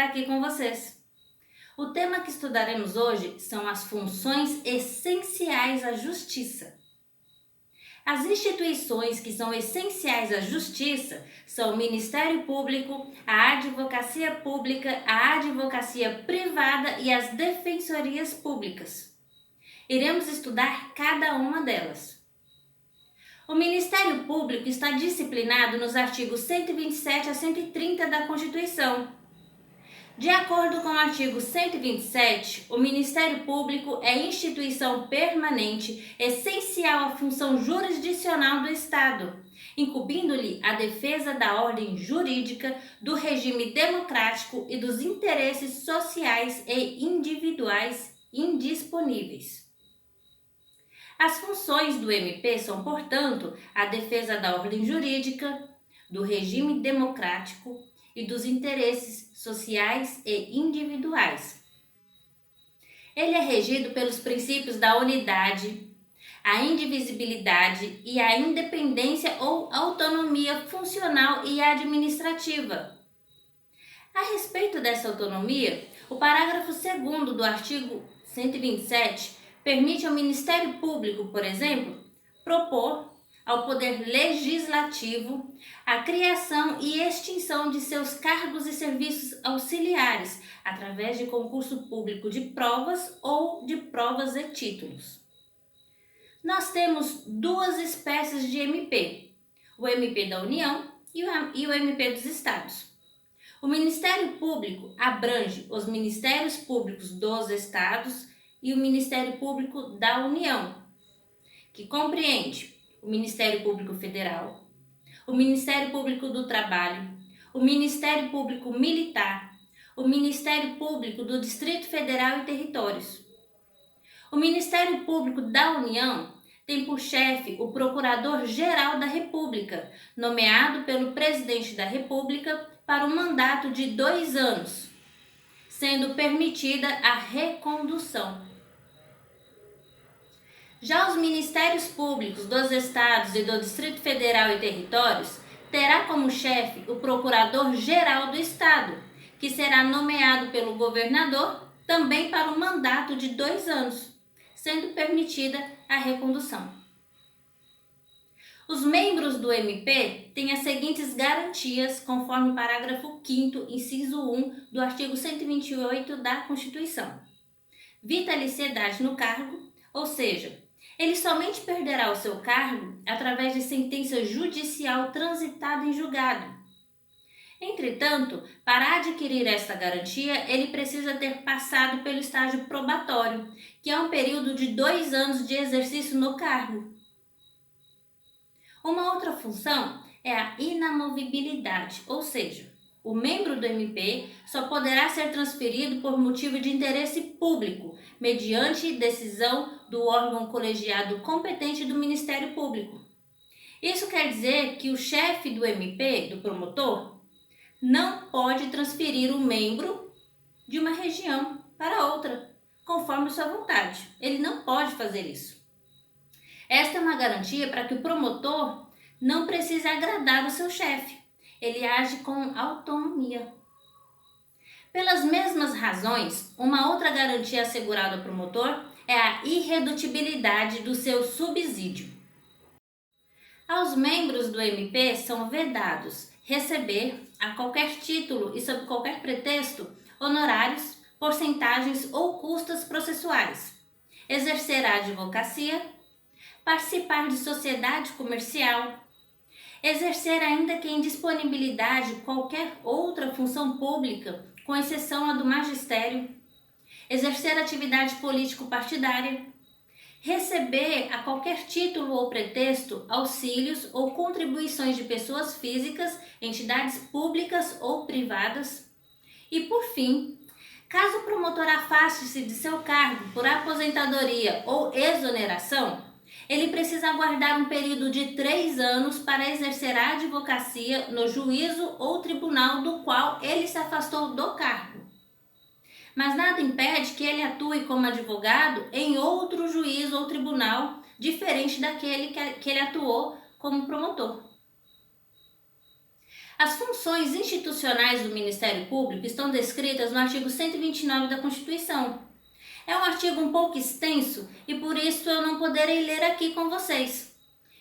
aqui com vocês. O tema que estudaremos hoje são as funções essenciais à justiça. As instituições que são essenciais à justiça são o Ministério Público, a Advocacia Pública, a Advocacia Privada e as Defensorias Públicas. Iremos estudar cada uma delas. O Ministério Público está disciplinado nos artigos 127 a 130 da Constituição. De acordo com o artigo 127, o Ministério Público é instituição permanente, essencial à função jurisdicional do Estado, incumbindo-lhe a defesa da ordem jurídica, do regime democrático e dos interesses sociais e individuais indisponíveis. As funções do MP são, portanto, a defesa da ordem jurídica, do regime democrático e dos interesses sociais e individuais. Ele é regido pelos princípios da unidade, a indivisibilidade e a independência ou autonomia funcional e administrativa. A respeito dessa autonomia, o parágrafo 2º do artigo 127 permite ao Ministério Público, por exemplo, propor ao Poder Legislativo a criação e extinção de seus cargos e serviços auxiliares através de concurso público de provas ou de provas e títulos. Nós temos duas espécies de MP, o MP da União e o MP dos Estados. O Ministério Público abrange os Ministérios Públicos dos Estados e o Ministério Público da União, que compreende o Ministério Público Federal, o Ministério Público do Trabalho, o Ministério Público Militar, o Ministério Público do Distrito Federal e Territórios. O Ministério Público da União tem por chefe o Procurador-Geral da República, nomeado pelo Presidente da República para um mandato de 2 anos, sendo permitida a recondução. Já os Ministérios Públicos dos Estados e do Distrito Federal e Territórios terá como chefe o Procurador-Geral do Estado, que será nomeado pelo governador também para um mandato de 2 anos, sendo permitida a recondução. Os membros do MP têm as seguintes garantias, conforme o parágrafo 5º, inciso 1 do artigo 128 da Constituição. Vitaliciedade no cargo, ou seja, ele somente perderá o seu cargo através de sentença judicial transitada em julgado. Entretanto, para adquirir esta garantia, ele precisa ter passado pelo estágio probatório, que é um período de 2 anos de exercício no cargo. Uma outra função é a inamovibilidade, ou seja, o membro do MP só poderá ser transferido por motivo de interesse público, mediante decisão do órgão colegiado competente do Ministério Público. Isso quer dizer que o chefe do MP, do promotor, não pode transferir o membro de uma região para outra, conforme sua vontade. Ele não pode fazer isso. Esta é uma garantia para que o promotor não precise agradar o seu chefe. Ele age com autonomia. Pelas mesmas razões, uma outra garantia assegurada ao promotor é a irredutibilidade do seu subsídio. Aos membros do MP são vedados receber, a qualquer título e sob qualquer pretexto, honorários, porcentagens ou custas processuais, exercer a advocacia, participar de sociedade comercial, exercer ainda que em disponibilidade qualquer outra função pública, com exceção a do magistério, exercer atividade político-partidária, receber a qualquer título ou pretexto auxílios ou contribuições de pessoas físicas, entidades públicas ou privadas. E por fim, caso o promotor afaste-se de seu cargo por aposentadoria ou exoneração, ele precisa aguardar um período de 3 anos para exercer a advocacia no juízo ou tribunal do qual ele se afastou do cargo. Mas nada impede que ele atue como advogado em outro juízo ou tribunal diferente daquele que ele atuou como promotor. As funções institucionais do Ministério Público estão descritas no artigo 129 da Constituição. É um artigo um pouco extenso e por isso eu não poderei ler aqui com vocês.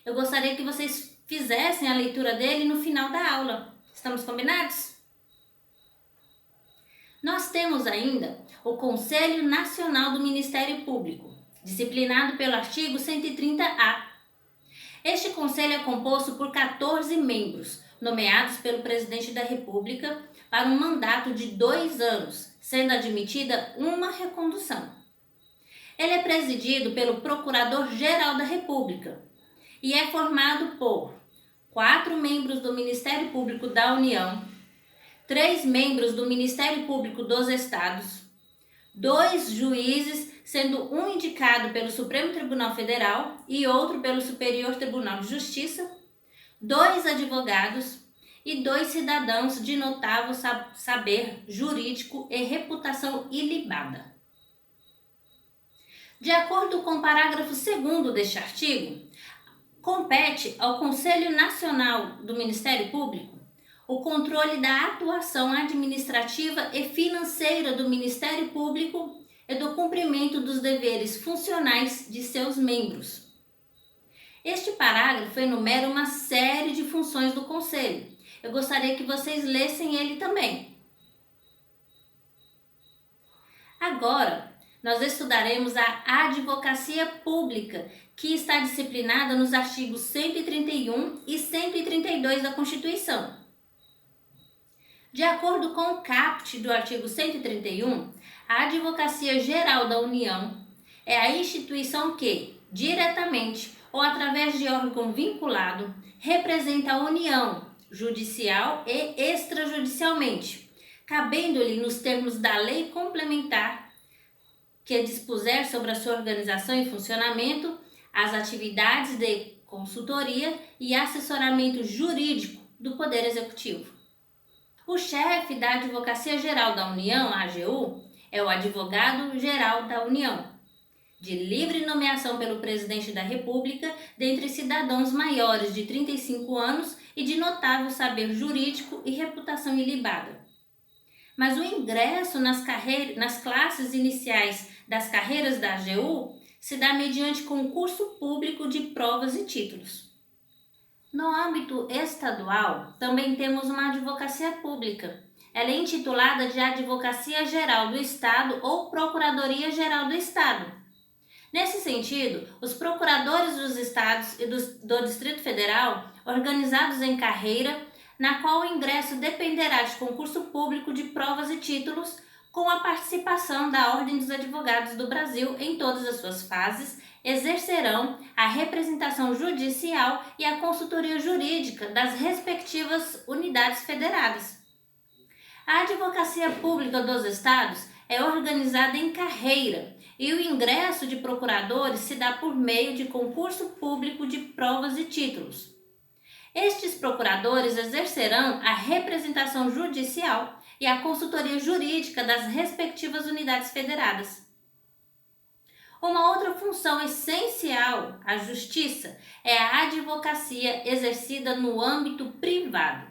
Eu gostaria que vocês fizessem a leitura dele no final da aula. Estamos combinados? Nós temos ainda o Conselho Nacional do Ministério Público, disciplinado pelo artigo 130-A. Este conselho é composto por 14 membros, nomeados pelo Presidente da República para um mandato de 2 anos, sendo admitida uma recondução. Ele é presidido pelo Procurador-Geral da República e é formado por 4 membros do Ministério Público da União, 3 membros do Ministério Público dos Estados, 2 juízes, sendo um indicado pelo Supremo Tribunal Federal e outro pelo Superior Tribunal de Justiça, 2 advogados e 2 cidadãos de notável saber jurídico e reputação ilibada. De acordo com o parágrafo 2º deste artigo, compete ao Conselho Nacional do Ministério Público o controle da atuação administrativa e financeira do Ministério Público e do cumprimento dos deveres funcionais de seus membros. Este parágrafo enumera uma série de funções do Conselho. Eu gostaria que vocês lessem ele também. Agora, nós estudaremos a advocacia pública, que está disciplinada nos artigos 131 e 132 da Constituição. De acordo com o caput do artigo 131, a Advocacia Geral da União é a instituição que, diretamente ou através de órgão vinculado, representa a União, judicial e extrajudicialmente, cabendo-lhe nos termos da lei complementar que dispuser sobre a sua organização e funcionamento, as atividades de consultoria e assessoramento jurídico do Poder Executivo. O chefe da Advocacia Geral da União, a AGU, é o Advogado-Geral da União, de livre nomeação pelo Presidente da República, dentre cidadãos maiores de 35 anos e de notável saber jurídico e reputação ilibada. Mas o ingresso nas classes iniciais das carreiras da AGU se dá mediante concurso público de provas e títulos. No âmbito estadual, também temos uma advocacia pública. Ela é intitulada de Advocacia Geral do Estado ou Procuradoria Geral do Estado. Nesse sentido, os procuradores dos estados e do Distrito Federal, organizados em carreira, na qual o ingresso dependerá de concurso público de provas e títulos, com a participação da Ordem dos Advogados do Brasil em todas as suas fases, exercerão a representação judicial e a consultoria jurídica das respectivas unidades federadas. A Advocacia Pública dos Estados é organizada em carreira e o ingresso de procuradores se dá por meio de concurso público de provas e títulos. Estes procuradores exercerão a representação judicial e a consultoria jurídica das respectivas unidades federadas. Uma outra função essencial à justiça é a advocacia exercida no âmbito privado.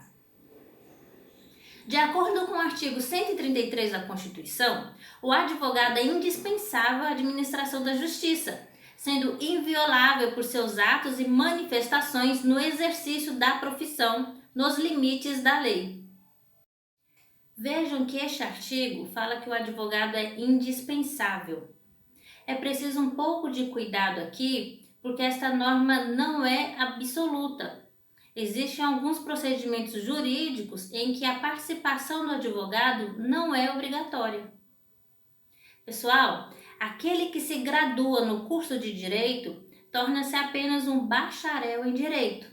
De acordo com o artigo 133 da Constituição, o advogado é indispensável à administração da justiça, sendo inviolável por seus atos e manifestações no exercício da profissão, nos limites da lei. Vejam que este artigo fala que o advogado é indispensável. É preciso um pouco de cuidado aqui, porque esta norma não é absoluta. Existem alguns procedimentos jurídicos em que a participação do advogado não é obrigatória. Pessoal, aquele que se gradua no curso de Direito torna-se apenas um bacharel em Direito.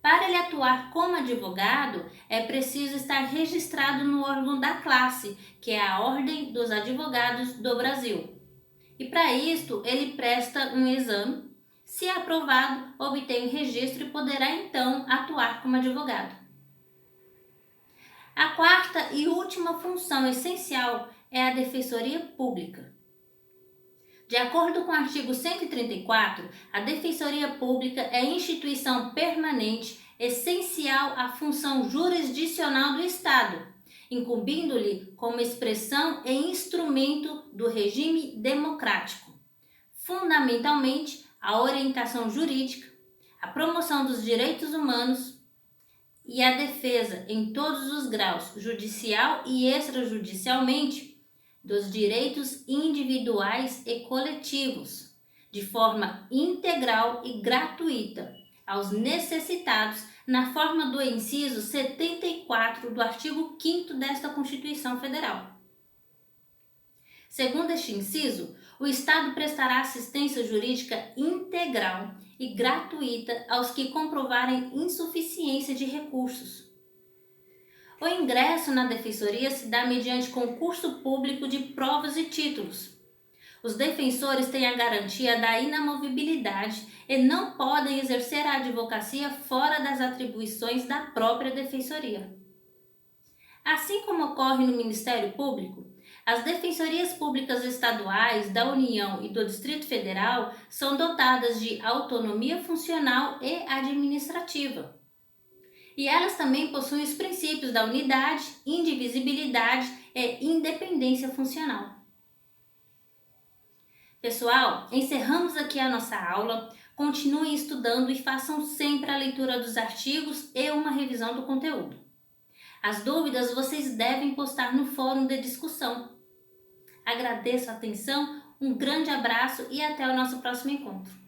Para ele atuar como advogado, é preciso estar registrado no órgão da classe, que é a Ordem dos Advogados do Brasil. E para isto, ele presta um exame. Se aprovado, obtém o registro e poderá então atuar como advogado. A quarta e última função essencial é a Defensoria Pública. De acordo com o artigo 134, a Defensoria Pública é instituição permanente essencial à função jurisdicional do Estado, incumbindo-lhe como expressão e instrumento do regime democrático, fundamentalmente a orientação jurídica, a promoção dos direitos humanos e a defesa em todos os graus, judicial e extrajudicialmente, dos direitos individuais e coletivos, de forma integral e gratuita, aos necessitados, na forma do inciso 74 do artigo 5º desta Constituição Federal. Segundo este inciso, o Estado prestará assistência jurídica integral e gratuita aos que comprovarem insuficiência de recursos. O ingresso na Defensoria se dá mediante concurso público de provas e títulos. Os defensores têm a garantia da inamovibilidade e não podem exercer a advocacia fora das atribuições da própria Defensoria. Assim como ocorre no Ministério Público, as defensorias públicas estaduais, da União e do Distrito Federal são dotadas de autonomia funcional e administrativa. E elas também possuem os princípios da unidade, indivisibilidade e independência funcional. Pessoal, encerramos aqui a nossa aula. Continuem estudando e façam sempre a leitura dos artigos e uma revisão do conteúdo. As dúvidas vocês devem postar no fórum de discussão. Agradeço a atenção, um grande abraço e até o nosso próximo encontro.